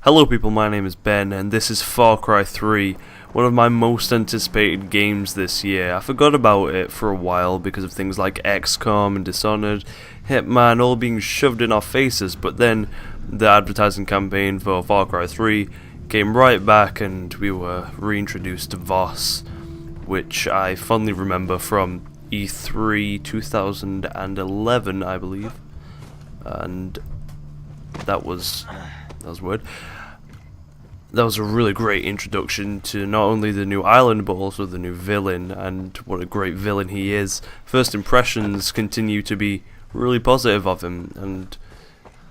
Hello people, my name is Ben and this is Far Cry 3, one of my most anticipated games this year. I forgot about it for a while because of things like XCOM and Dishonored, Hitman all being shoved in our faces, but then the advertising campaign for Far Cry 3 came right back and we were reintroduced to Voss, which I fondly remember from E3 2011, I believe, and that was weird. That was a really great introduction to not only the new island but also the new villain, and what a great villain he is. First impressions continue to be really positive of him, and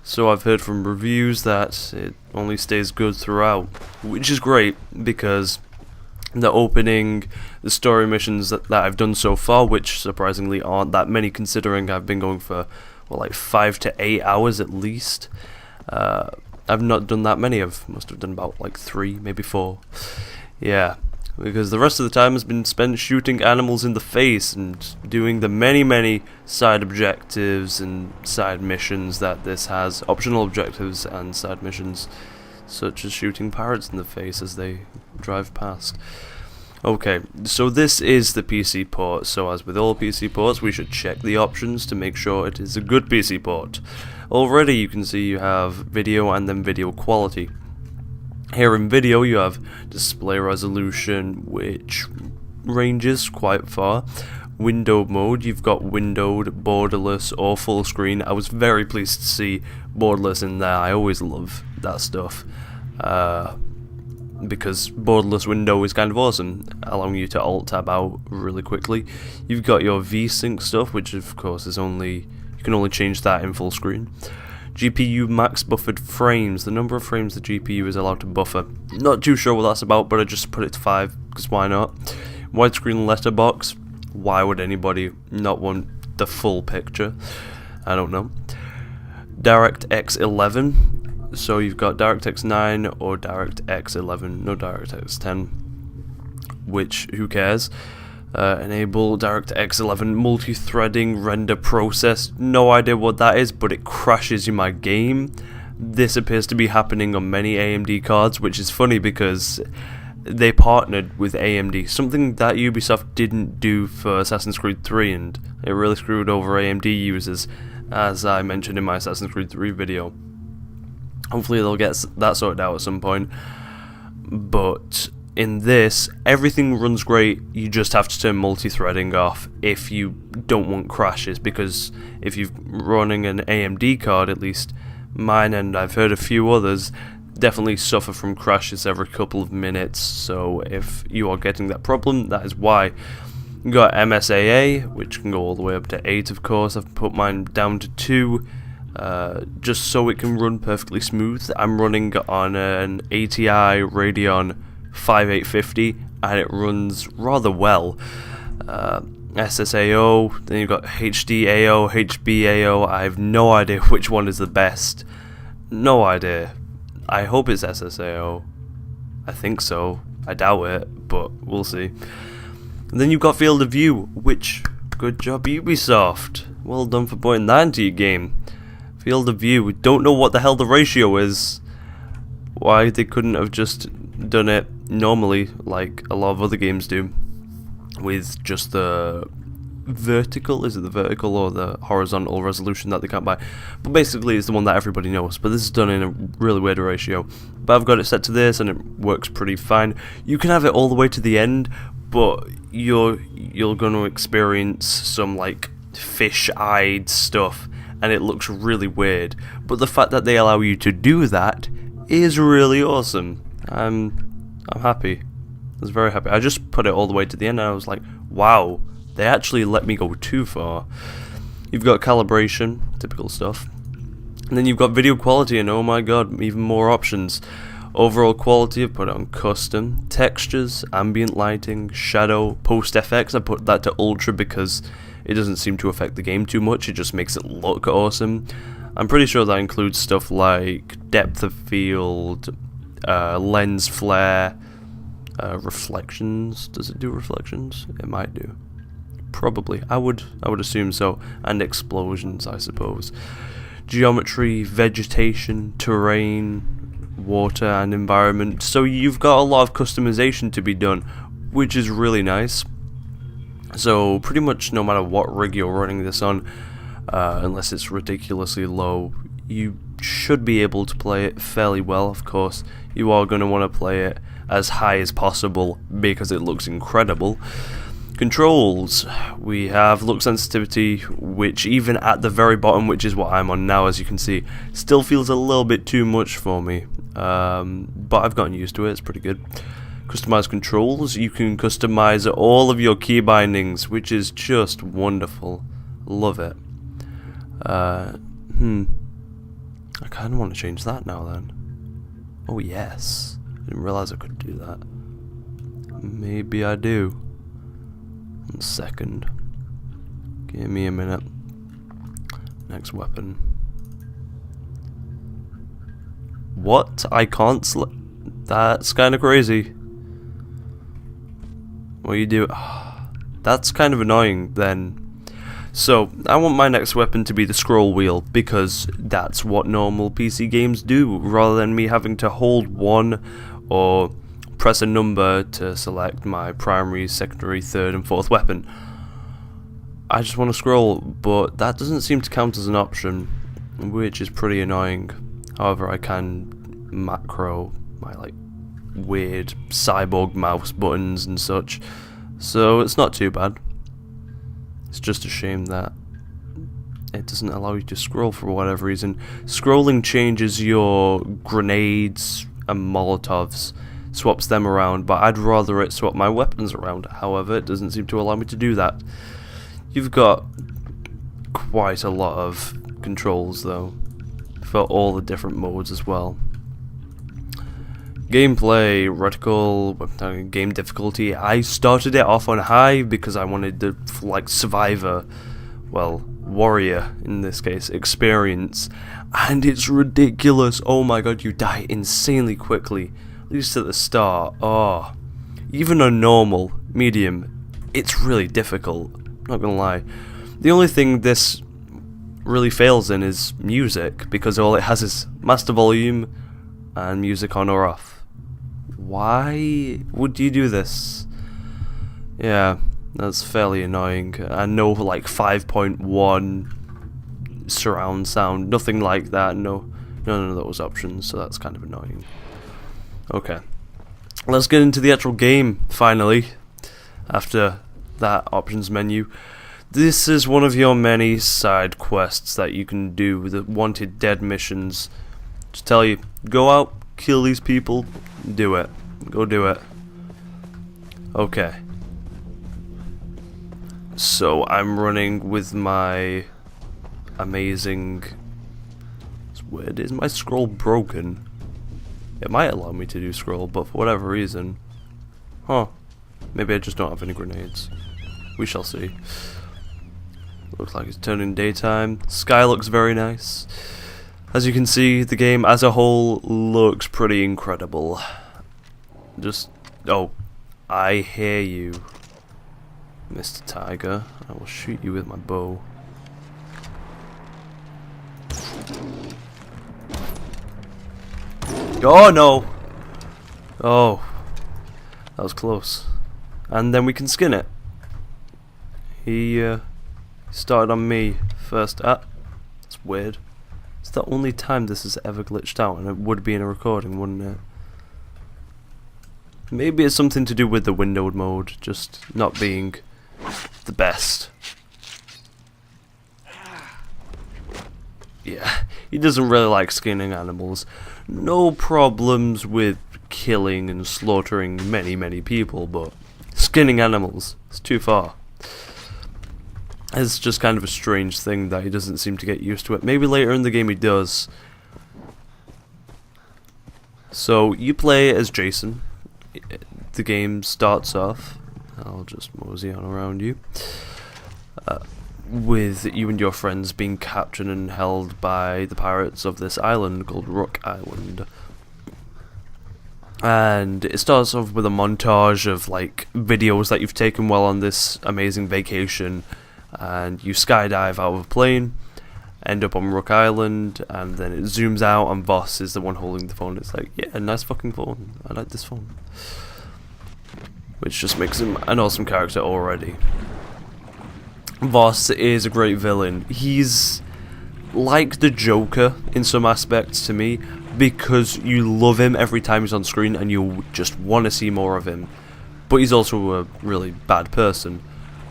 so I've heard from reviews that it only stays good throughout, which is great because the opening, the story missions that I've done so far, which surprisingly aren't that many considering I've been going for like 5 to 8 hours at least. I've not done that many. Must have done about like 3, maybe 4. Yeah, because the rest of the time has been spent shooting animals in the face and doing the many side objectives and side missions that this has. Optional objectives and side missions, such as shooting parrots in the face as they drive past. Okay, so this is the PC port, so as with all PC ports, we should check the options to make sure it is a good PC port. Already you can see you have video and then video quality. Here in video you have display resolution, which ranges quite far. Window mode, you've got windowed, borderless or full screen. I was very pleased to see borderless in there. I always love that stuff. Because borderless window is kind of awesome, allowing you to alt-tab out really quickly. You've got your VSync stuff, which of course is you can only change that in full screen. GPU max buffered frames, the number of frames the GPU is allowed to buffer. Not too sure what that's about, but I just put it to 5, because why not? Widescreen letterbox, why would anybody not want the full picture? I don't know. DirectX 11. So you've got DirectX 9 or DirectX 11, no DirectX 10, which, who cares? Enable DirectX 11 multi-threading render process, no idea what that is, but it crashes in my game. This appears to be happening on many AMD cards, which is funny because they partnered with AMD, something that Ubisoft didn't do for Assassin's Creed 3, and it really screwed over AMD users, as I mentioned in my Assassin's Creed 3 video. Hopefully they'll get that sorted out at some point. But in this, everything runs great. You just have to turn multi-threading off if you don't want crashes, because if you're running an AMD card, at least mine and I've heard a few others, definitely suffer from crashes every couple of minutes. So if you are getting that problem, that is why. You got MSAA, which can go all the way up to 8, of course. I've put mine down to 2. Just so it can run perfectly smooth. I'm running on an ATI Radeon 5850 and it runs rather well. SSAO, then you've got HDAO, HBAO. I have no idea which one is the best. No idea. I hope it's SSAO. I think so. I doubt it, but we'll see. And then you've got field of view, which, good job Ubisoft. Well done for putting that into your game. Field of view, don't know what the hell the ratio is. Why they couldn't have just done it normally like a lot of other games do, with just the vertical, is it the vertical or the horizontal resolution that they can't buy? But basically it's the one that everybody knows, but this is done in a really weird ratio. But I've got it set to this and it works pretty fine. You can have it all the way to the end, but you're going to experience some like fish-eyed stuff, and it looks really weird. But the fact that they allow you to do that is really awesome. I'm happy. I was very happy. I just put it all the way to the end and I was like, wow, they actually let me go too far. You've got calibration, typical stuff. And then you've got video quality, and oh my god, even more options. Overall quality, I've put it on custom. Textures, ambient lighting, shadow, post FX, I put that to ultra because it doesn't seem to affect the game too much, it just makes it look awesome. I'm pretty sure that includes stuff like depth of field, lens flare, reflections. Does it do reflections? It might do. Probably. I would assume so. And explosions, I suppose. Geometry, vegetation, terrain, water and environment, so you've got a lot of customization to be done, which is really nice. So pretty much no matter what rig you're running this on, unless it's ridiculously low, you should be able to play it fairly well. Of course, you are going to want to play it as high as possible because it looks incredible. Controls, we have look sensitivity, which even at the very bottom, which is what I'm on now, as you can see, still feels a little bit too much for me, but I've gotten used to it. It's pretty good. Customize controls, you can customize all of your key bindings, which is just wonderful. Love it. I kind of want to change that now then. Oh yes, didn't realize I could do that. Maybe I do. 1 second. Give me a minute. Next weapon. What? I can't that's kind of crazy. What you do? That's kind of annoying then. So, I want my next weapon to be the scroll wheel, because that's what normal PC games do, rather than me having to hold one or press a number to select my primary, secondary, third and fourth weapon. I just want to scroll, but that doesn't seem to count as an option, which is pretty annoying. However, I can macro my weird cyborg mouse buttons and such, so it's not too bad. It's just a shame that it doesn't allow you to scroll for whatever reason. Scrolling changes your grenades and molotovs, swaps them around, but I'd rather it swap my weapons around. However, it doesn't seem to allow me to do that. You've got quite a lot of controls though, for all the different modes as well. Gameplay, reticle, game difficulty. I started it off on high because I wanted the survivor, well, warrior in this case, experience, and it's ridiculous. Oh my god, you die insanely quickly, at least at the start. Oh, even on normal, medium, it's really difficult, not gonna lie. The only thing this really fails in is music, because all it has is master volume and music on or off. Why would you do this? Yeah, that's fairly annoying. And no 5.1 surround sound, nothing like that. None of those options, so that's kind of annoying. Okay, let's get into the actual game finally. After that options menu, this is one of your many side quests that you can do, the wanted dead missions. Just tell you, go out, kill these people, do it. Go do it. Okay. So I'm running with my amazing... It's weird, is my scroll broken? It might allow me to do scroll, but for whatever reason... Huh. Maybe I just don't have any grenades. We shall see. Looks like it's turning daytime. Sky looks very nice. As you can see, the game as a whole looks pretty incredible. Oh, I hear you, Mr. Tiger. I will shoot you with my bow. Oh no! Oh, that was close. And then we can skin it. He started on me first. That's weird. It's the only time this has ever glitched out, and it would be in a recording, wouldn't it? Maybe it's something to do with the windowed mode, just not being the best. Yeah, he doesn't really like skinning animals. No problems with killing and slaughtering many people, but skinning animals, it's too far. It's just kind of a strange thing that he doesn't seem to get used to it. Maybe later in the game he does. So, you play as Jason. The game starts off, I'll just mosey on around you, with you and your friends being captured and held by the pirates of this island called Rook Island. And it starts off with a montage of videos that you've taken while on this amazing vacation, and you skydive out of a plane, end up on Rook Island, and then it zooms out and Voss is the one holding the phone. It's like, yeah, nice fucking phone. I like this phone. Which just makes him an awesome character already. Voss is a great villain. He's like the Joker in some aspects to me, because you love him every time he's on screen and you just want to see more of him. But he's also a really bad person.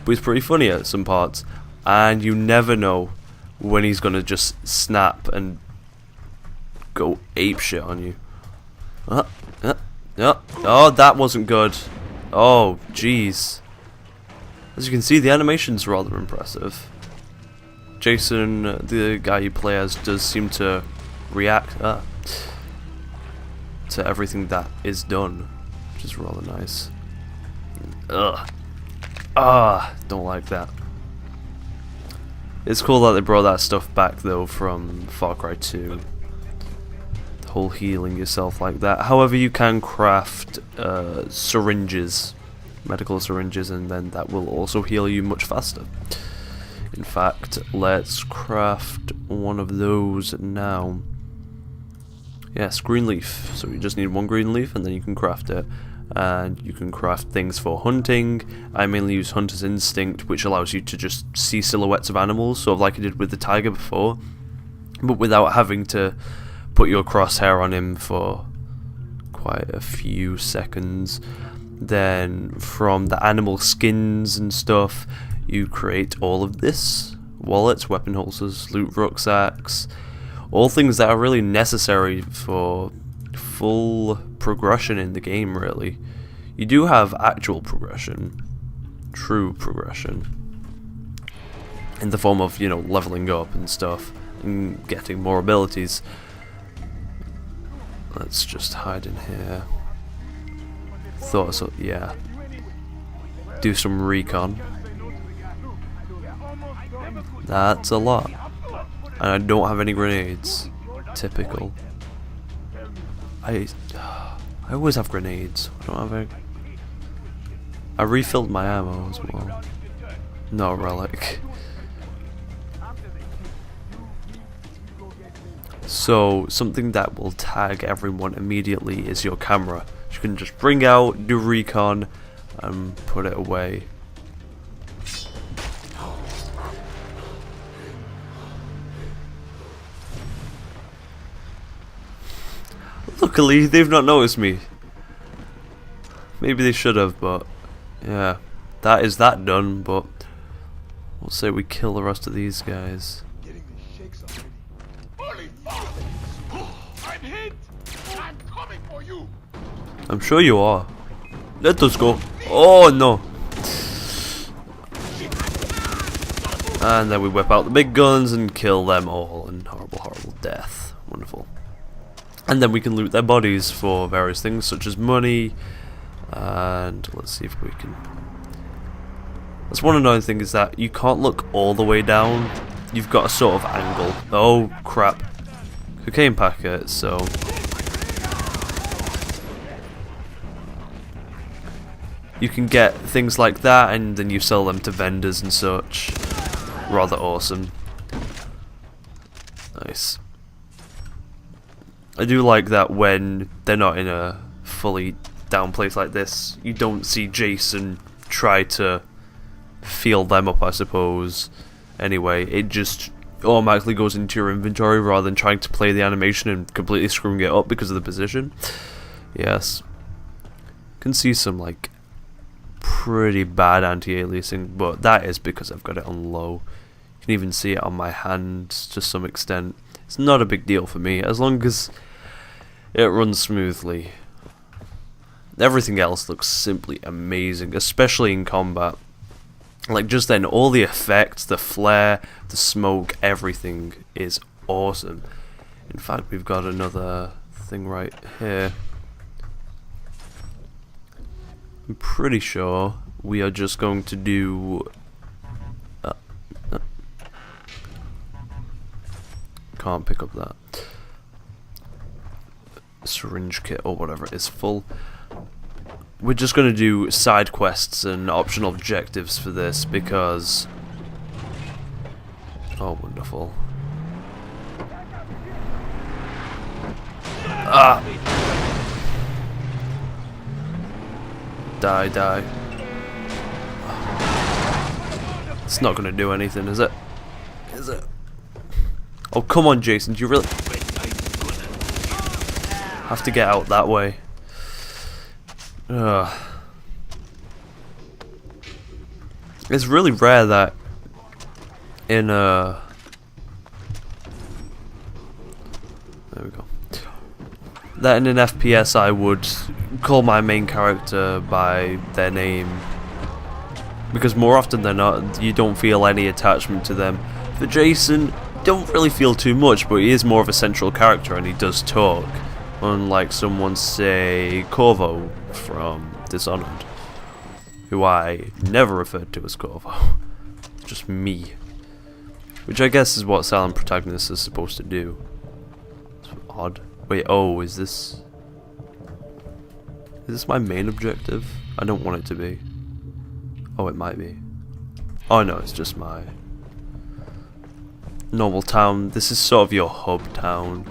But he's pretty funny at some parts, and you never know when he's gonna just snap and go apeshit on you. Oh, that wasn't good. Oh, jeez. As you can see, the animation's rather impressive. Jason, the guy you play as, does seem to react to everything that is done, which is rather nice. Ugh. Don't like that. It's cool that they brought that stuff back though from Far Cry 2. The whole healing yourself like that. However, you can craft syringes, medical syringes, and then that will also heal you much faster. In fact, let's craft one of those now. Yes, green leaf. So you just need one green leaf and then you can craft it. And you can craft things for hunting. I mainly use Hunter's Instinct, which allows you to just see silhouettes of animals, sort of like I did with the tiger before, but without having to put your crosshair on him for quite a few seconds. Then from the animal skins and stuff, you create all of this: wallets, weapon holsters, loot rucksacks, all things that are really necessary for full progression in the game, really. You do have actual progression, true progression, in the form of, you know, leveling up and stuff, and getting more abilities. Let's just hide in here. Thought so, yeah. Do some recon. That's a lot. And I don't have any grenades. Typical. I always have grenades. I don't have any. I refilled my ammo as well. No relic. So something that will tag everyone immediately is your camera. You can just bring out, do recon, and put it away. Luckily, they've not noticed me. Maybe they should have, but yeah, that is that done. But we'll say we kill the rest of these guys. I'm sure you are. Let us go. Oh no. And then we whip out the big guns and kill them all in horrible, horrible death. Wonderful. And then we can loot their bodies for various things such as money. And let's see if we can. That's one annoying thing, is that you can't look all the way down. You've got a sort of angle. Oh crap. Cocaine packet, so. You can get things like that and then you sell them to vendors and such. Rather awesome. Nice. I do like that when they're not in a fully down place like this, you don't see Jason try to feel them up, I suppose. Anyway, it just automatically goes into your inventory rather than trying to play the animation and completely screwing it up because of the position. Yes. Can see some like pretty bad anti-aliasing, but that is because I've got it on low. You can even see it on my hand to some extent. It's not a big deal for me, as long as it runs smoothly. Everything else looks simply amazing, especially in combat. Like just then, all the effects, the flare, the smoke, everything is awesome. In fact, we've got another thing right here. I'm pretty sure we are just going to do... can't pick up that. Syringe kit or whatever it is full. We're just going to do side quests and optional objectives for this because... oh, wonderful. Ah! Die, die. It's not gonna do anything, is it? Is it? Oh, come on, Jason, do you really have to get out that way? Ugh. It's really rare that in there we go. That in an FPS I would call my main character by their name, because more often than not you don't feel any attachment to them. For Jason, don't really feel too much, but he is more of a central character and he does talk, unlike someone, say, Corvo from Dishonored, who I never referred to as Corvo, just me, which I guess is what silent protagonists are supposed to do. It's odd. Wait, oh, is this my main objective? I don't want it to be. Oh, it might be. Oh no, it's just my normal town. This is sort of your hub town.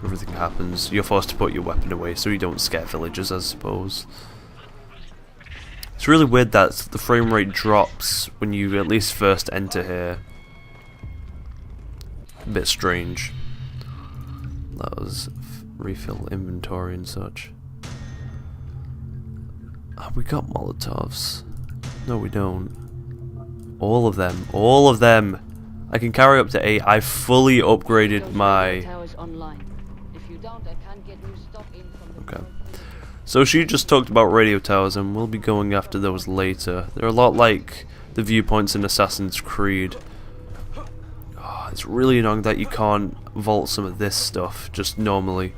Everything happens. You're forced to put your weapon away so you don't scare villagers, I suppose. It's really weird that the frame rate drops when you at least first enter here. A bit strange. That was refill inventory and such. Have we got Molotovs? No, we don't. All of them. All of them! I can carry up to 8. I fully upgraded my... Okay. So she just talked about radio towers, and we'll be going after those later. They're a lot like the viewpoints in Assassin's Creed. Oh, it's really annoying that you can't vault some of this stuff just normally.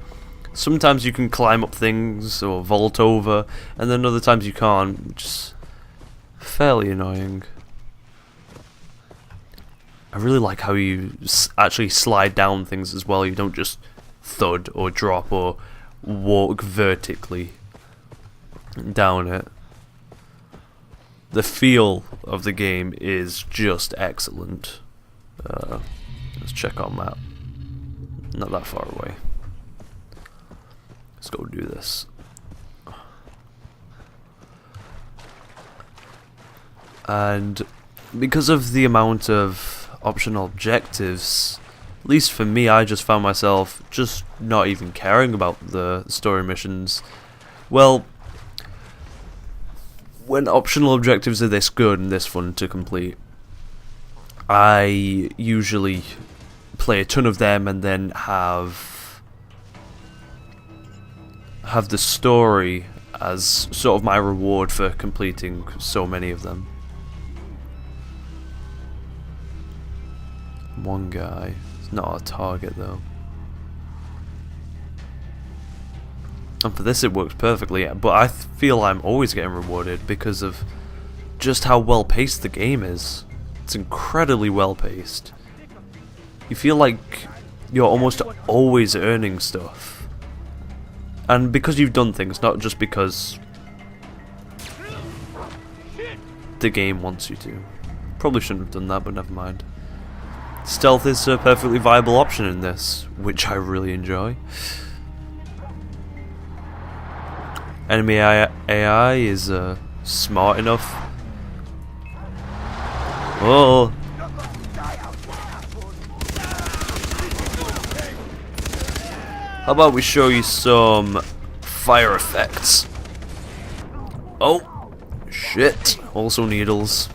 Sometimes you can climb up things or vault over, and then other times you can't, which is fairly annoying. I really like how you actually slide down things as well. You don't just thud or drop or walk vertically down it. The feel of the game is just excellent. Let's check our map. Not that far away. Let's go do this. And because of the amount of optional objectives, at least for me, I just found myself just not even caring about the story missions. Well, when optional objectives are this good and this fun to complete, I usually play a ton of them and then have the story as sort of my reward for completing so many of them. One guy. It's not a target though. And for this it works perfectly, but I feel I'm always getting rewarded because of just how well paced the game is. It's incredibly well paced. You feel like you're almost always earning stuff. And because you've done things, not just because the game wants you to. Probably shouldn't have done that, but never mind. Stealth is a perfectly viable option in this, which I really enjoy. Enemy AI is smart enough. Oh! How about we show you some fire effects? Oh! Shit! Also needles.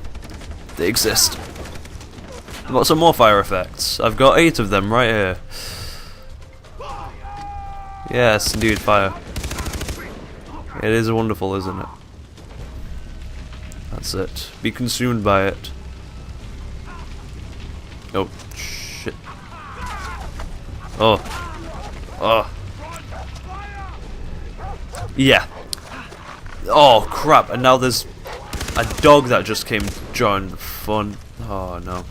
They exist. I've got some more fire effects. I've got 8 of them right here. Yes, indeed, fire. It is wonderful, isn't it? That's it. Be consumed by it. Oh, shit. Oh. Oh. Yeah. Oh, crap. And now there's a dog that just came to join the fun. Oh, no.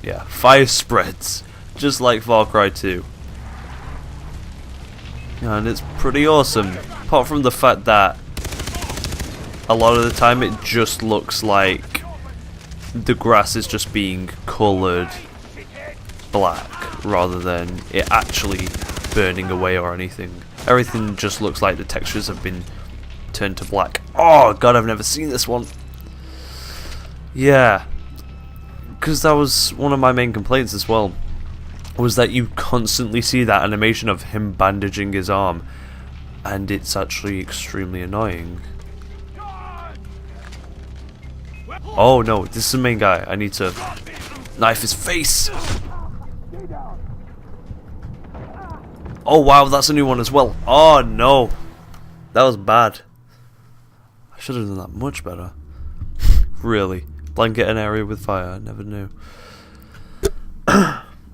Yeah, fire spreads, just like Far Cry 2. And it's pretty awesome, apart from the fact that a lot of the time it just looks like the grass is just being coloured black rather than it actually burning away or anything. Everything just looks like the textures have been turned to black. Oh god, I've never seen this one. Yeah, because that was one of my main complaints as well, was that you constantly see that animation of him bandaging his arm, and it's actually extremely annoying. Oh no, this is the main guy. I need to knife his face. Oh wow, that's a new one as well. Oh no, that was bad. I should have done that much better. Really, blanket an area with fire. I never knew.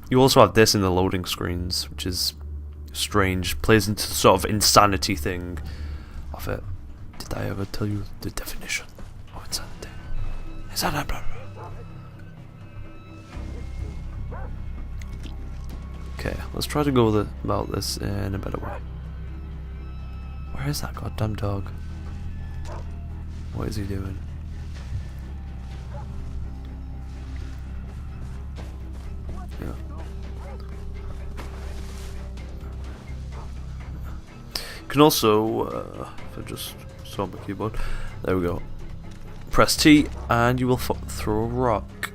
You also have this in the loading screens, which is strange. Plays into the sort of insanity thing of it. Did I ever tell you the definition of insanity? Okay, let's try to go about this in a better way. Where is that goddamn dog? What is he doing? Yeah. You can also, if I just saw my keyboard, there we go. Press T and you will throw a rock,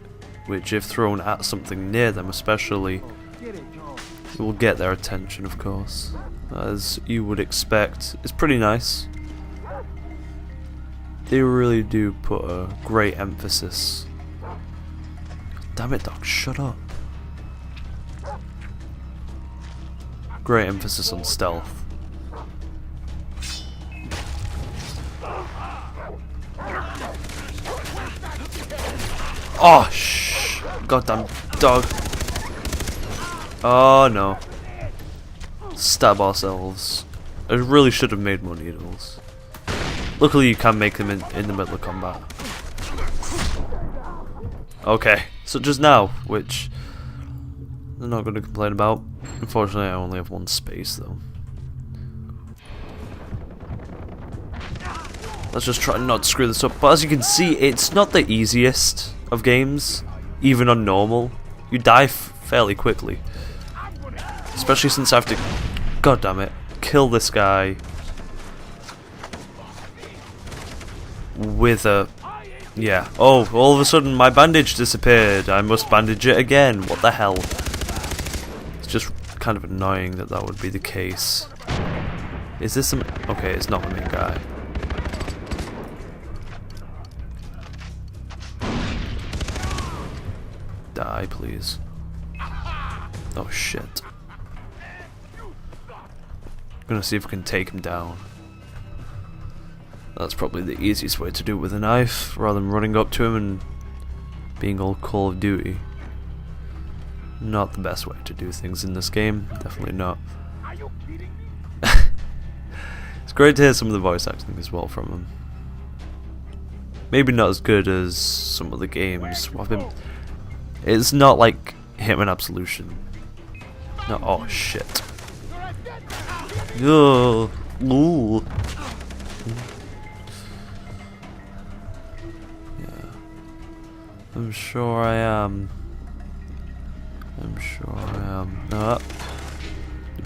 which if thrown at something near them especially, it will get their attention, of course, as you would expect. It's pretty nice. They really do put a great emphasis. Damn it, dog, shut up. Great emphasis on stealth. Oh, shh. Goddamn dog. Oh, no. Stab ourselves. I really should have made more needles. Luckily, you can make them in the middle of combat. Okay, so just now, which I'm not going to complain about. Unfortunately, I only have one space, though. Let's just try not to screw this up. But as you can see, it's not the easiest of games, even on normal. You die fairly quickly, especially since I have to, god damn it, kill this guy with a, yeah. Oh, all of a sudden my bandage disappeared. I must bandage it again. What the hell? It's just kind of annoying that that would be the case. Is this some? Okay, it's not the main guy. Die, please. Oh shit. I'm gonna see if I can take him down. That's probably the easiest way to do it with a knife, rather than running up to him and being all Call of Duty. Not the best way to do things in this game, definitely not. It's great to hear some of the voice acting as well from him. Maybe not as good as some of the games. It's not like Hitman Absolution. No, oh shit. Ugh. Ooh. Yeah. I'm sure I am. I'm sure I am. Ah.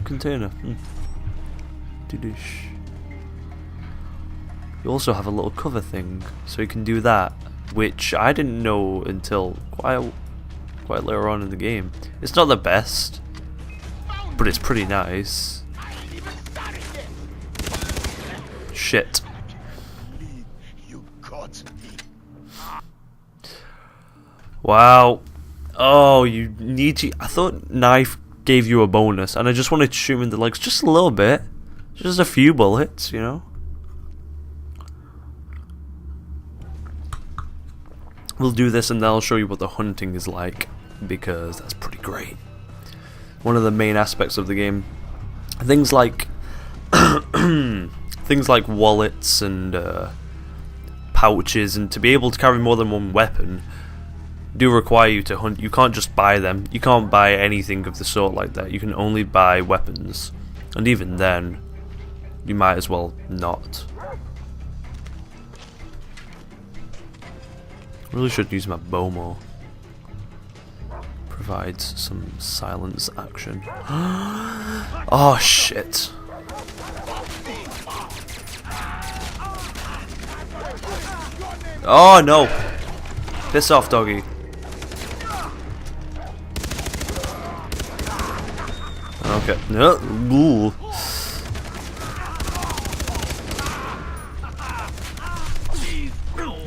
Container. Doosh. You also have a little cover thing, so you can do that, which I didn't know until quite later on in the game. It's not the best, but it's pretty nice. Shit. Wow. Oh, you need to. I thought knife gave you a bonus, and I just wanted to shoot him in the legs just a little bit. Just a few bullets, you know? We'll do this and then I'll show you what the hunting is like, because that's pretty great. One of the main aspects of the game. Things like things like wallets and pouches, and to be able to carry more than one weapon do require you to hunt. You can't just buy them. You can't buy anything of the sort like that. You can only buy weapons, and even then you might as well not. Really should use my bow more. provides some silence action. Oh shit. Oh no! Piss off, doggy. Okay. No. Ooh.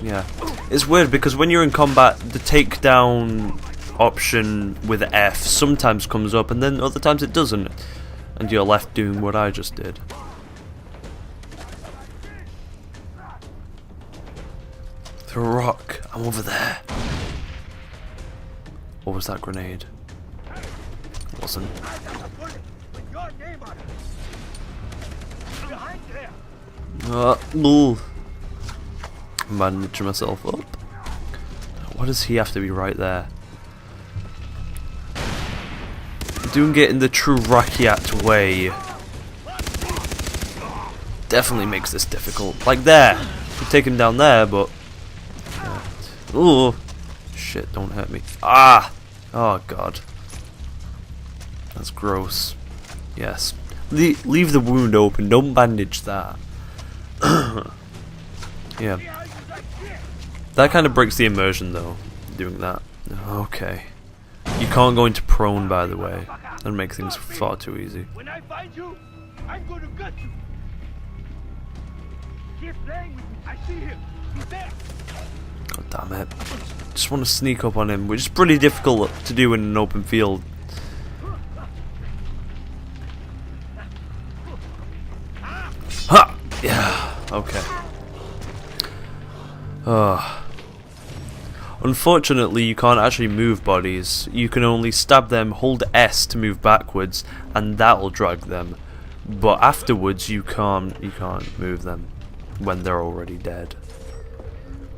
Yeah. It's weird because when you're in combat, the takedown option with F sometimes comes up and then other times it doesn't. And you're left doing what I just did. The rock. I'm over there. What was that grenade? It wasn't. Ooh. I'm bandaging myself up. Why does he have to be right there? Doing it in the true Rakiat way definitely makes this difficult. Like there. Could take him down there, but yeah. Ooh. Shit, don't hurt me. Ah! Oh god. That's gross. Yes. Leave the wound open, don't bandage that. Yeah. That kind of breaks the immersion though, doing that. Okay. You can't go into prone, by the way. That'd make things far too easy. When I find you, I'm going to gut you. Keep playing with me. I see him. He's there. God damn it. Just want to sneak up on him, which is pretty difficult to do in an open field. Ha! Yeah. Okay. Unfortunately, you can't actually move bodies. You can only stab them, hold S to move backwards, and that'll drag them. But afterwards, you can't move them when they're already dead,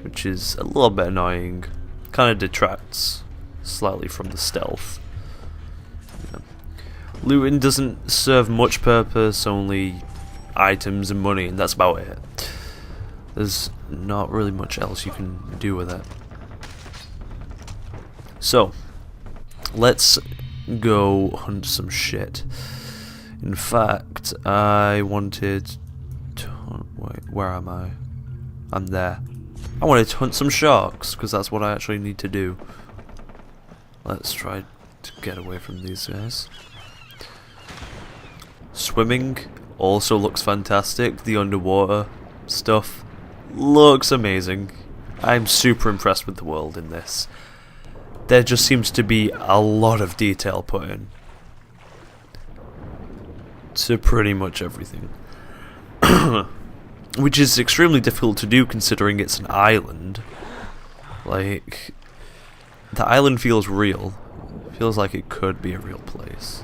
which is a little bit annoying. Kind of detracts slightly from the stealth. Yeah. Looting doesn't serve much purpose, only items and money, and that's about it. There's not really much else you can do with it. So, let's go hunt some shit. In fact, I wanted to hunt, wait, where am I? I'm there. I wanted to hunt some sharks, because that's what I actually need to do. Let's try to get away from these guys. Swimming also looks fantastic. The underwater stuff looks amazing. I'm super impressed with the world in this. There just seems to be a lot of detail put in to pretty much everything. Which is extremely difficult to do considering it's an island. Like, the island feels real. Feels like it could be a real place.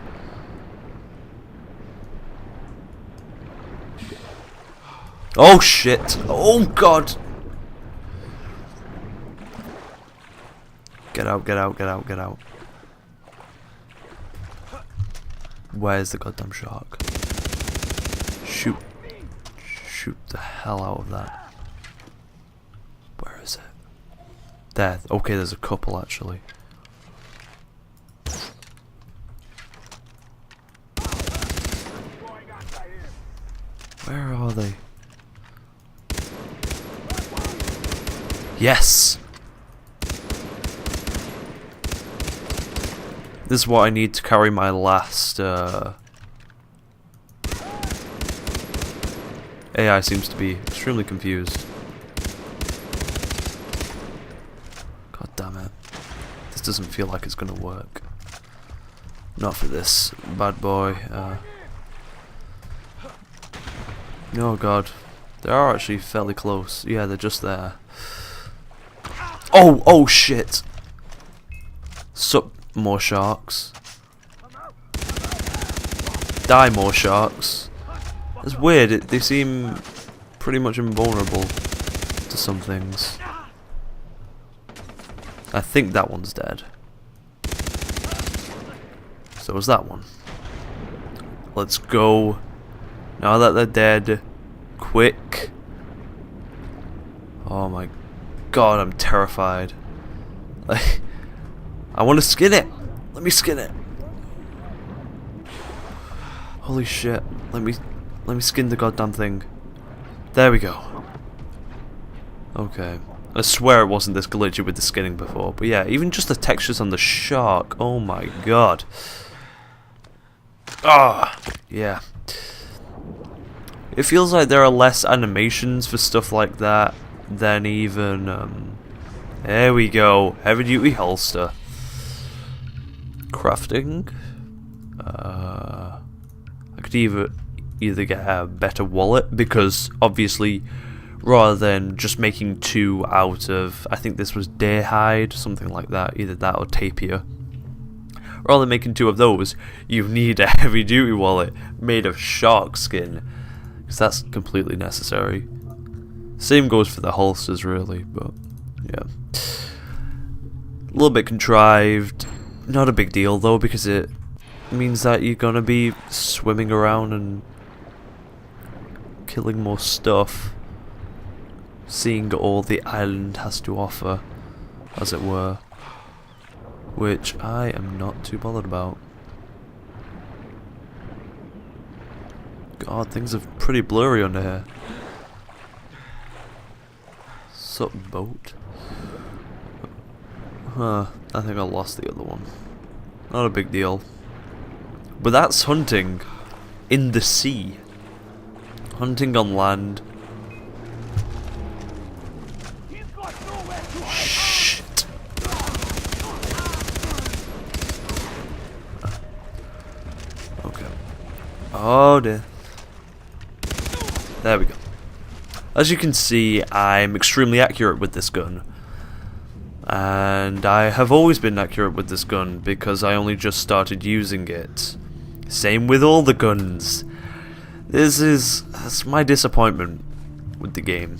Oh shit! Oh god! Get out, get out, get out, get out. Where's the goddamn shark? Shoot. Shoot the hell out of that. Where is it? There. Okay, there's a couple actually. Where are they? Yes! This is what I need to carry my last AI seems to be extremely confused. God damn it. This doesn't feel like it's gonna work. Not for this bad boy. Oh god. They are actually fairly close. Yeah, they're just there. Oh, oh shit! Sup, more sharks. Die, more sharks. It's weird, they seem pretty much invulnerable to some things. I think that one's dead. So is that one. Let's go. Now that they're dead, quick. Oh my god, I'm terrified. Like, I want to skin it. Let me skin it. Holy shit. Let me skin the goddamn thing. There we go. Okay. I swear it wasn't this glitchy with the skinning before. But yeah, even just the textures on the shark. Oh my god. Ah, yeah. It feels like there are less animations for stuff like that than even, there we go. Heavy duty holster. Crafting. I could either get a better wallet, because obviously rather than just making 2 out of, I think this was deer hide, something like that, either that or tapir. Rather than making 2 of those, you need a heavy duty wallet made of shark skin, because that's completely necessary. Same goes for the holsters really, but yeah. A little bit contrived, not a big deal though, because it means that you're gonna be swimming around and killing more stuff, seeing all the island has to offer, as it were, which I am not too bothered about. God, things are pretty blurry under here. Sup, boat? Huh, I think I lost the other one. Not a big deal. But that's hunting in the sea. Hunting on land. Shit. Okay. Oh dear. There we go. As you can see, I'm extremely accurate with this gun. And I have always been accurate with this gun because I only just started using it. Same with all the guns. That's my disappointment with the game.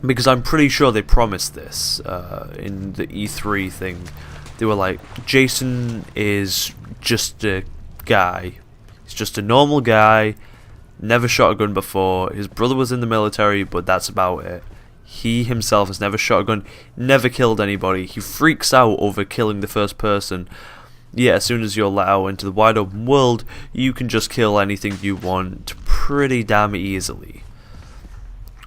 Because I'm pretty sure they promised this in the E3 thing. They were like, Jason is just a guy. He's just a normal guy. Never shot a gun before. His brother was in the military, but that's about it. He himself has never shot a gun, never killed anybody. He freaks out over killing the first person. Yeah, as soon as you're let out into the wide open world, you can just kill anything you want pretty damn easily.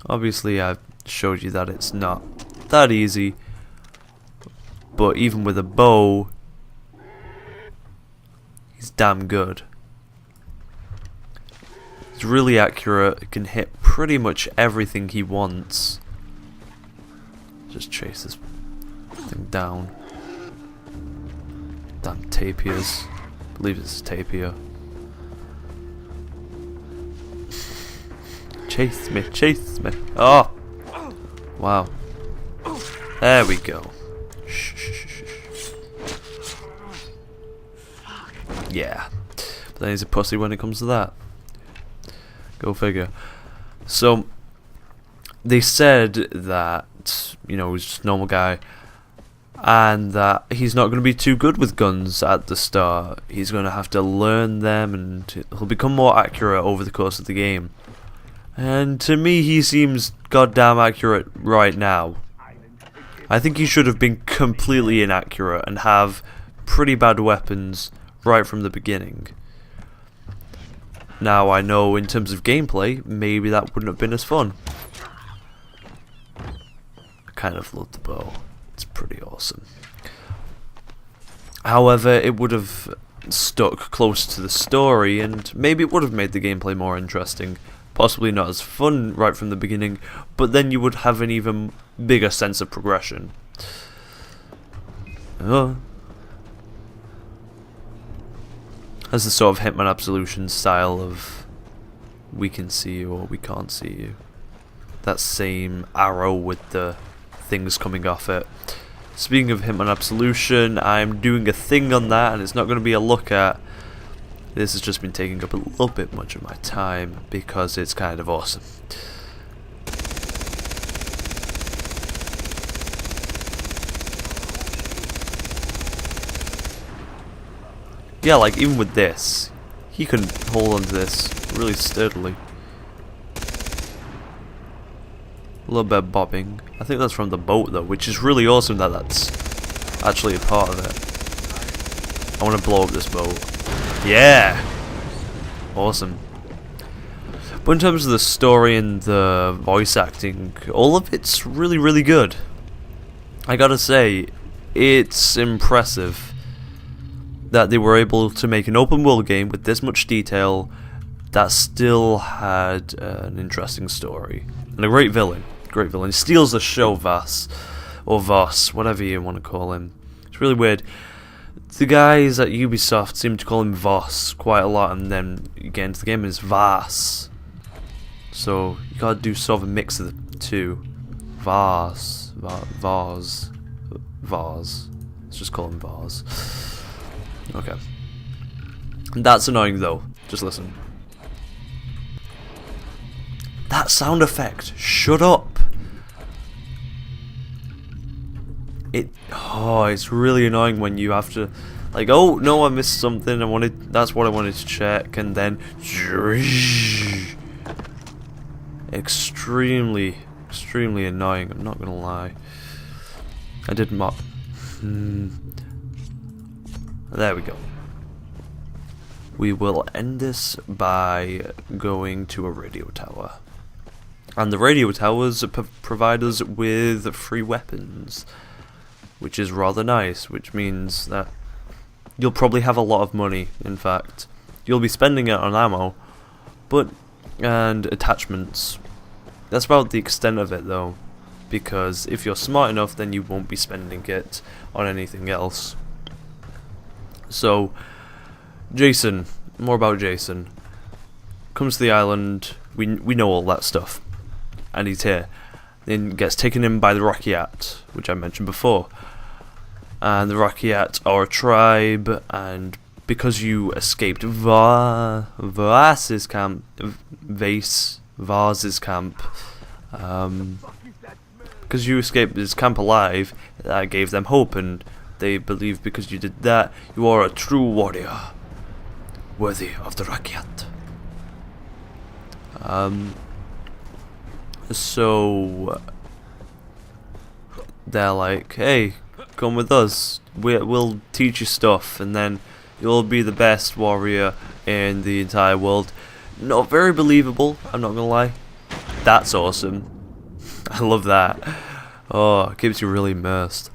Obviously, I've showed you that it's not that easy. But even with a bow, he's damn good. It's really accurate, it can hit pretty much everything he wants. Just chase this thing down. Damn tapirs. I believe it's a tapir. Chase me, chase me. Oh! Wow. There we go. Shh, shh, shh, shh. Yeah. But then he's a pussy when it comes to that. Go figure. So, they said that, you know, he's just a normal guy, and that he's not going to be too good with guns at the start. He's going to have to learn them, and he'll become more accurate over the course of the game. And to me, he seems goddamn accurate right now. I think he should have been completely inaccurate and have pretty bad weapons right from the beginning. Now, I know in terms of gameplay, maybe that wouldn't have been as fun. I kind of love the bow. It's pretty awesome. However, it would have stuck close to the story, and maybe it would have made the gameplay more interesting. Possibly not as fun right from the beginning, but then you would have an even bigger sense of progression. Has the sort of Hitman Absolution style of we can see you or we can't see you. That same arrow with the things coming off it. Speaking of Hitman Absolution, I'm doing a thing on that, and it's not going to be a look at. This has just been taking up a little bit much of my time because it's kind of awesome. Yeah, like even with this, he can hold onto this really sturdily. A little bit of bobbing. I think that's from the boat though, which is really awesome that that's actually a part of it. I want to blow up this boat. Yeah! Awesome. But in terms of the story and the voice acting, all of it's really, really good. I gotta say, it's impressive that they were able to make an open world game with this much detail that still had an interesting story. And a great villain. Great villain. He steals the show, Vass. Or Voss, whatever you want to call him. It's really weird. The guys at Ubisoft seem to call him Voss quite a lot, and then you get into the game and it's Vass. So you gotta do sort of a mix of the two. Vase. Let's just call him Vase. Okay. That's annoying though. Just listen. That sound effect. Shut up. It's really annoying when you have to, like, oh no, I missed something. That's what I wanted to check, and then extremely annoying. I'm not gonna lie. I did not. There we go. We will end this by going to a radio tower, and the radio towers provide us with free weapons, which is rather nice, which means that you'll probably have a lot of money. In fact, you'll be spending it on ammo, and attachments. That's about the extent of it though, because if you're smart enough, then you won't be spending it on anything else. So, Jason, more about Jason. Comes to the island, we know all that stuff, and he's here. Then gets taken in by the Rakyat, which I mentioned before. And the Rakyat are a tribe, and because you escaped Vaas's camp, because you escaped his camp alive, that gave them hope, and they believe because you did that, you are a true warrior, worthy of the Rakyat. So they're like, hey, come with us, we'll teach you stuff, and then you'll be the best warrior in the entire world. Not very believable, I'm not gonna lie. That's awesome. I love that. Oh, it keeps you really immersed.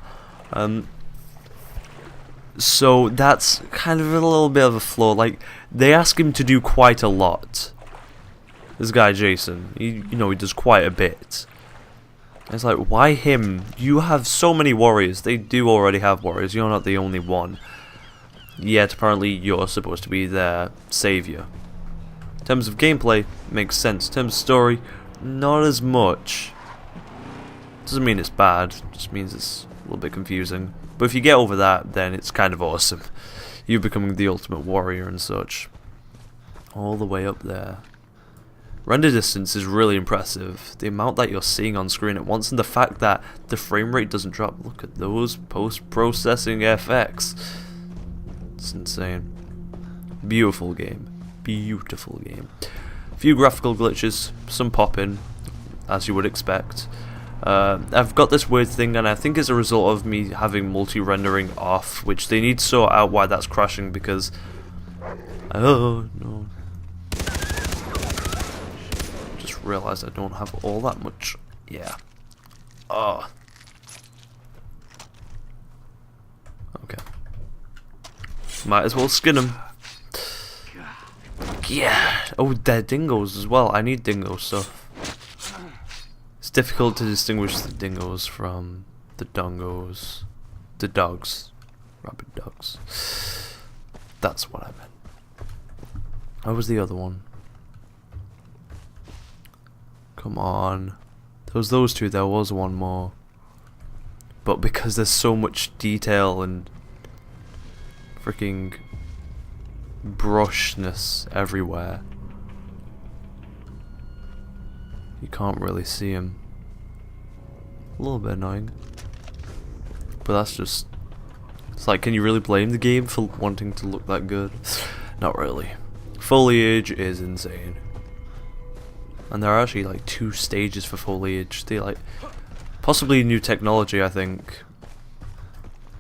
So that's kind of a little bit of a flaw. Like, they ask him to do quite a lot. This guy Jason, he does quite a bit. It's like, why him? You have so many warriors. They do already have warriors. You're not the only one. Yet apparently you're supposed to be their savior. In terms of gameplay, makes sense. In terms of story, not as much. Doesn't mean it's bad. Just means it's a little bit confusing. But if you get over that, then it's kind of awesome. You're becoming the ultimate warrior and such. All the way up there. Render distance is really impressive. The amount that you're seeing on screen at once, and the fact that the frame rate doesn't drop. Look at those post-processing FX. It's insane. Beautiful game. Beautiful game. A few graphical glitches, some pop-in, as you would expect. I've got this weird thing, and I think it's a result of me having multi-rendering off, which they need to sort out why that's crashing, because... Oh, no. Just realised I don't have all that much. Yeah. Oh. Okay. Might as well skin them. Yeah. Oh, they're dingoes as well. I need dingo stuff. It's difficult to distinguish the dingoes from the dongos. The dogs. Rabid dogs. That's what I meant. What was the other one? Come on. There was those two, there was one more. But because there's so much detail and freaking brushness everywhere, you can't really see him. A little bit annoying. But that's just... It's like, can you really blame the game for wanting to look that good? Not really. Foliage is insane. And there are actually like 2 stages for foliage. They like... Possibly new technology, I think.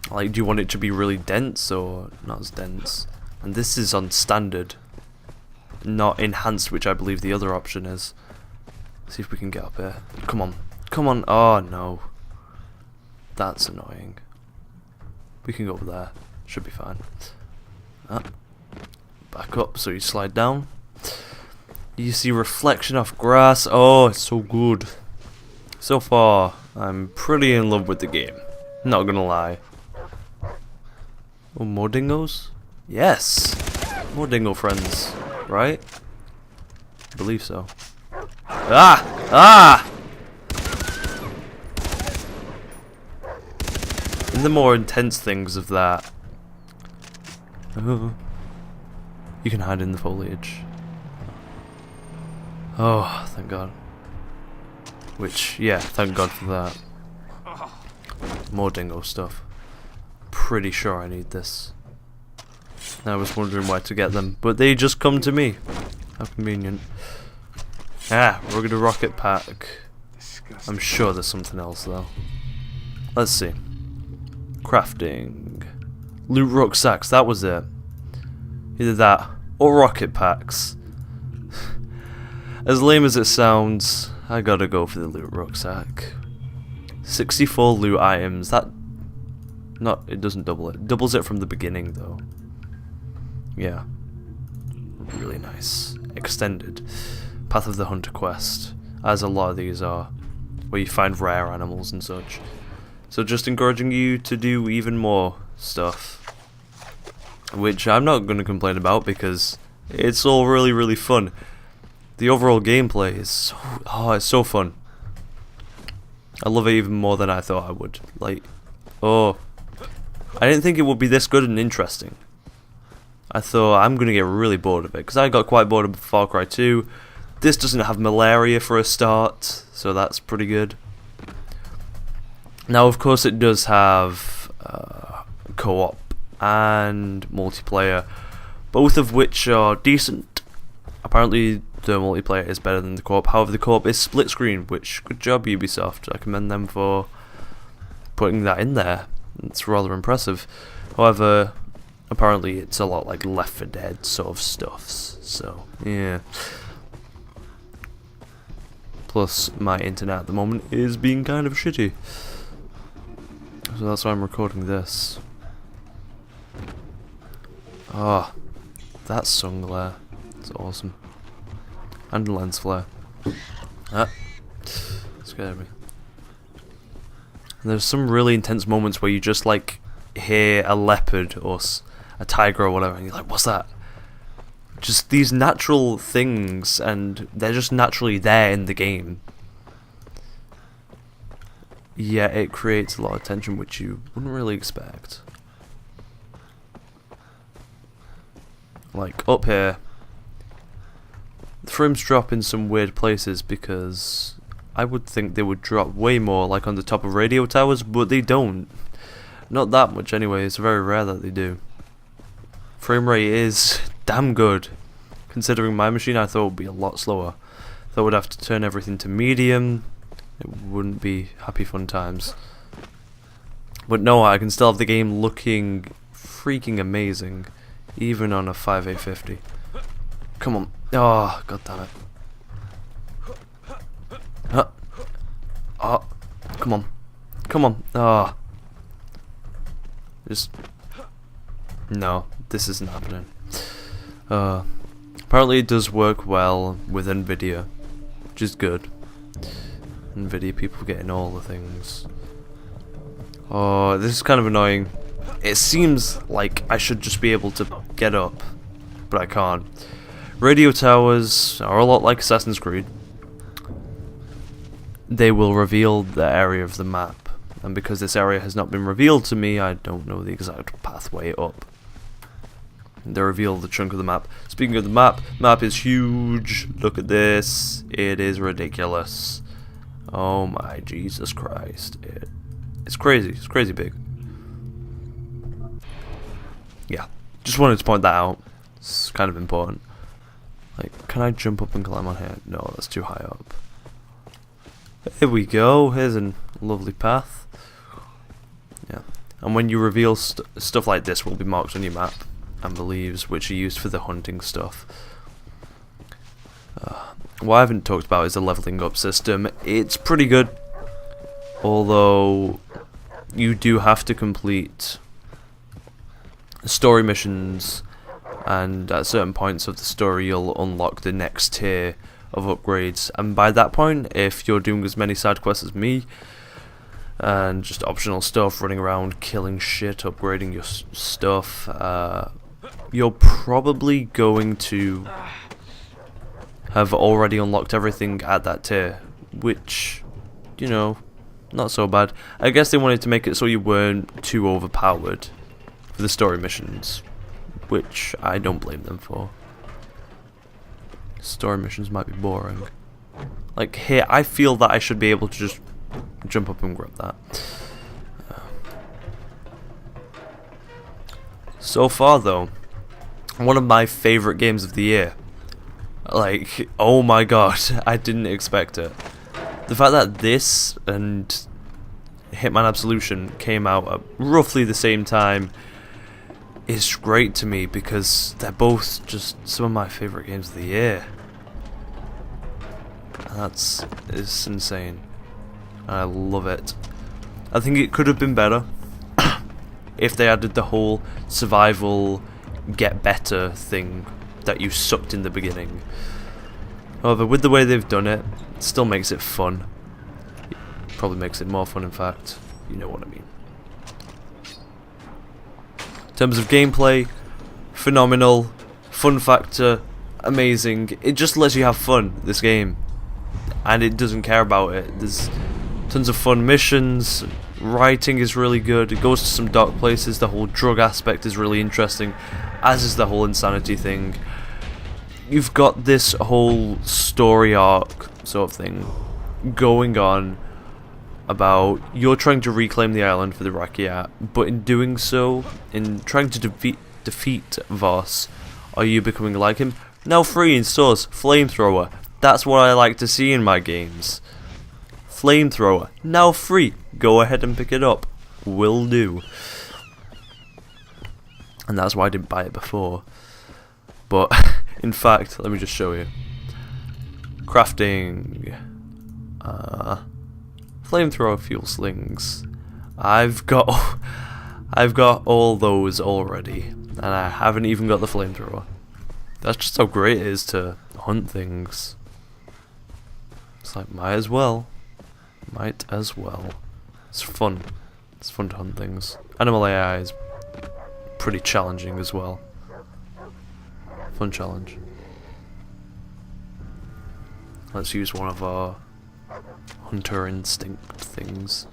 Like, do you want it to be really dense or not as dense? And this is on standard, not enhanced, which I believe the other option is. See if we can get up here. Come on. Come on. Oh, no. That's annoying. We can go over there. Should be fine. Back up so you slide down. You see reflection off grass. Oh, it's so good. So far, I'm pretty in love with the game. Not gonna lie. Oh, more dingoes? Yes! More dingo friends, right? I believe so. Ah! Ah! In the more intense things of that. Oh. You can hide in the foliage. Oh, thank God. Which, yeah, thank God for that. More dingo stuff. Pretty sure I need this. I was wondering where to get them, but they just come to me. How convenient. Ah, rugged rocket pack. I'm sure there's something else though. Let's see. Crafting. Loot rucksacks, that was it. Either that or rocket packs. As lame as it sounds, I gotta go for the loot rucksack. 64 loot items, that... it doesn't double it. It doubles it from the beginning though. Yeah. Really nice. Extended. Path of the Hunter quest, as a lot of these are, where you find rare animals and such. So just encouraging you to do even more stuff. Which I'm not going to complain about because it's all really, really fun. The overall gameplay is so... oh, it's so fun. I love it even more than I thought I would. Like, oh... I didn't think it would be this good and interesting. I thought I'm going to get really bored of it, because I got quite bored of Far Cry 2. This doesn't have malaria for a start, so that's pretty good. Now, of course, it does have co-op and multiplayer, both of which are decent. Apparently, the multiplayer is better than the co-op. However, the co-op is split screen, which, good job, Ubisoft. I commend them for putting that in there. It's rather impressive. However, apparently it's a lot like Left 4 Dead sort of stuffs. So, yeah. Plus, my internet at the moment is being kind of shitty. So that's why I'm recording this. Ah, that sun glare. It's awesome. And lens flare. Ah, scared me. And there's some really intense moments where you just like hear a leopard or a tiger or whatever, and you're like, what's that? Just these natural things, and they're just naturally there in the game. Yeah, it creates a lot of tension which you wouldn't really expect. Like up here, the frames drop in some weird places because I would think they would drop way more like on the top of radio towers, but they don't. Not that much anyway, it's very rare that they do. Frame rate is damn good. Considering my machine, I thought it would be a lot slower. Thought I would have to turn everything to medium. It wouldn't be happy fun times. But no, I can still have the game looking freaking amazing, even on a 5850. Come on. Oh, god damn it. Oh, come on. Come on. Oh. Just... no, this isn't happening. Apparently it does work well with Nvidia, which is good. Nvidia people getting all the things. Oh, this is kind of annoying. It seems like I should just be able to get up, but I can't. Radio towers are a lot like Assassin's Creed. They will reveal the area of the map, and because this area has not been revealed to me, I don't know the exact pathway up. They reveal the chunk of the map. Speaking of the map is huge. Look at this. It is ridiculous. Oh my Jesus Christ. It's crazy. It's crazy big. Yeah. Just wanted to point that out. It's kind of important. Like, can I jump up and climb on here? No, that's too high up. Here we go. Here's a lovely path. Yeah. And when you reveal stuff like this will be marked on your map, amber leaves, which are used for the hunting stuff. What I haven't talked about is the leveling up system. It's pretty good, although you do have to complete story missions, and at certain points of the story you'll unlock the next tier of upgrades, and by that point, if you're doing as many side quests as me and just optional stuff, running around killing shit, upgrading your stuff, you're probably going to have already unlocked everything at that tier, which, you know, not so bad. I guess they wanted to make it so you weren't too overpowered for the story missions, which I don't blame them for. Story missions might be boring. Like here, I feel that I should be able to just jump up and grab that. So far though, one of my favourite games of the year. Like, oh my god, I didn't expect it. The fact that this and Hitman Absolution came out at roughly the same time is great to me, because they're both just some of my favourite games of the year. And it's insane. I love it. I think it could have been better if they added the whole survival get better thing that you sucked in the beginning. However, with the way they've done it, it still makes it fun. Probably makes it more fun, in fact. You know what I mean. In terms of gameplay, phenomenal. Fun factor, amazing. It just lets you have fun, this game. And it doesn't care about it. There's tons of fun missions. Writing is really good. It goes to some dark places. The whole drug aspect is really interesting, as is the whole insanity thing. You've got this whole story arc sort of thing going on about you're trying to reclaim the island for the Rakyat, but in doing so, in trying to defeat Voss, are you becoming like him? Now free in stores, flamethrower. That's what I like to see in my games. Flamethrower, now free. Go ahead and pick it up. Will do. And that's why I didn't buy it before. But, in fact, let me just show you. Crafting. Flamethrower fuel slings. I've got all those already. And I haven't even got the flamethrower. That's just how great it is to hunt things. It's like, might as well. Might as well. It's fun. It's fun to hunt things. Animal AI is pretty challenging as well. Fun challenge. Let's use one of our hunter instinct things.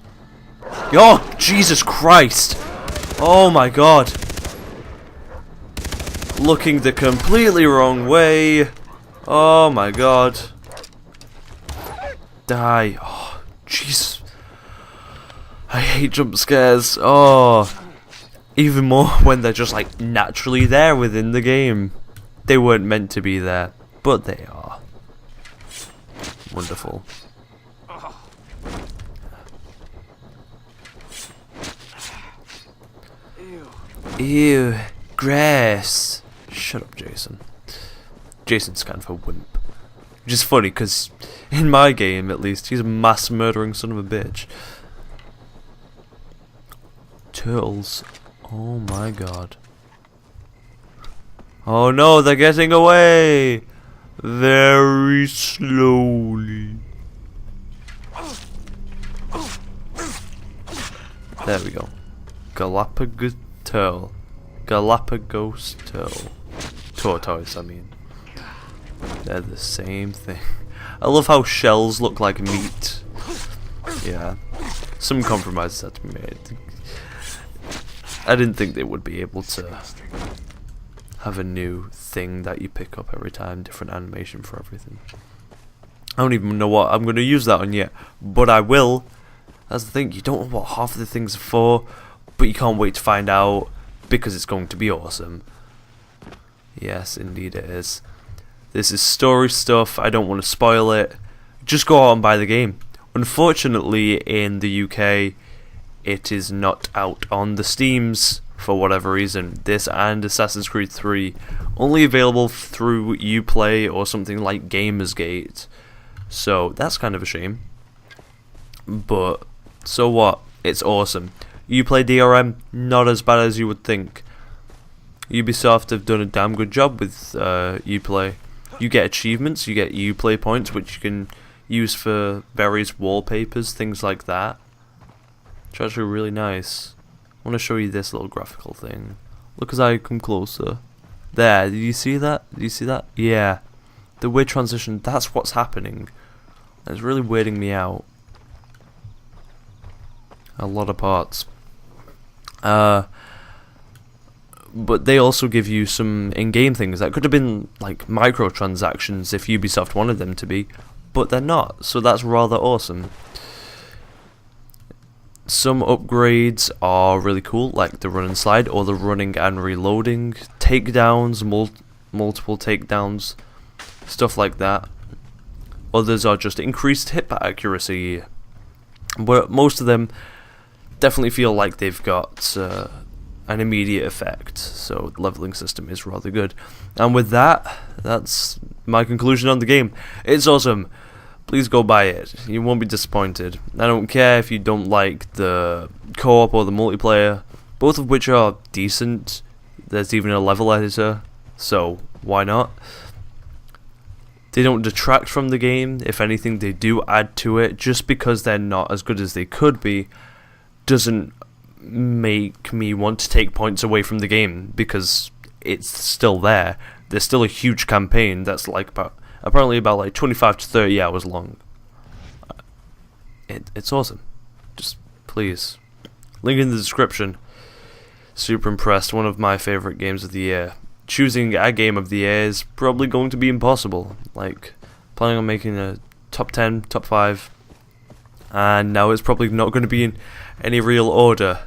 Oh, Jesus Christ! Oh my god! Looking the completely wrong way. Oh my god. Die. Oh, jeez. I hate jump scares. Oh. Even more when they're just like naturally there within the game. They weren't meant to be there, but they are. Wonderful. Ew. Grass. Shut up, Jason. Jason's kind of a wimp. Which is funny, because in my game, at least, he's a mass murdering son of a bitch. Turtles. Oh my god. Oh no, they're getting away! Very slowly. There we go. Galapagos turtle. Galapagos turtle. Tortoise, I mean. They're the same thing. I love how shells look like meat. Yeah. Some compromises had to be made. I didn't think they would be able to have a new thing that you pick up every time, different animation for everything. I don't even know what I'm going to use that on yet, but I will. That's the thing, you don't know what half of the things are for, but you can't wait to find out, because it's going to be awesome. Yes, indeed it is. This is story stuff, I don't want to spoil it. Just go out and buy the game. Unfortunately, in the UK, it is not out on the Steams for whatever reason. This and Assassin's Creed 3 only available through Uplay or something like Gamersgate. So that's kind of a shame. But so what? It's awesome. Uplay DRM, not as bad as you would think. Ubisoft have done a damn good job with Uplay. You get achievements, you get Uplay points, which you can use for various wallpapers, things like that. It's actually really nice. I want to show you this little graphical thing. Look as I come closer. There, did you see that? Did you see that? Yeah. The weird transition, that's what's happening. It's really weirding me out. A lot of parts. But they also give you some in-game things that could have been like microtransactions if Ubisoft wanted them to be, but they're not, so that's rather awesome. Some upgrades are really cool, like the run and slide or the running and reloading, takedowns, multiple takedowns, stuff like that. Others are just increased hit accuracy, but most of them definitely feel like they've got an immediate effect, so the leveling system is rather good. And with that, that's my conclusion on the game. It's awesome. Please go buy it. You won't be disappointed. I don't care if you don't like the co-op or the multiplayer, both of which are decent. There's even a level editor, so why not? They don't detract from the game. If anything, they do add to it. Just because they're not as good as they could be doesn't make me want to take points away from the game, because it's still there. There's still a huge campaign that's like apparently about like 25 to 30 hours long. It's awesome. Just please, link in the description. Super impressed. One of my favorite games of the year. Choosing a game of the year is probably going to be impossible. Like, planning on making a top 10, top 5, and now it's probably not going to be in any real order.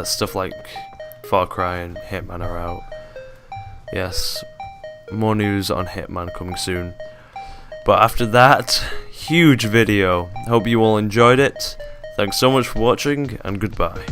Stuff like Far Cry and Hitman are out. Yes, more news on Hitman coming soon. But after that, huge video. Hope you all enjoyed it. Thanks so much for watching, and goodbye.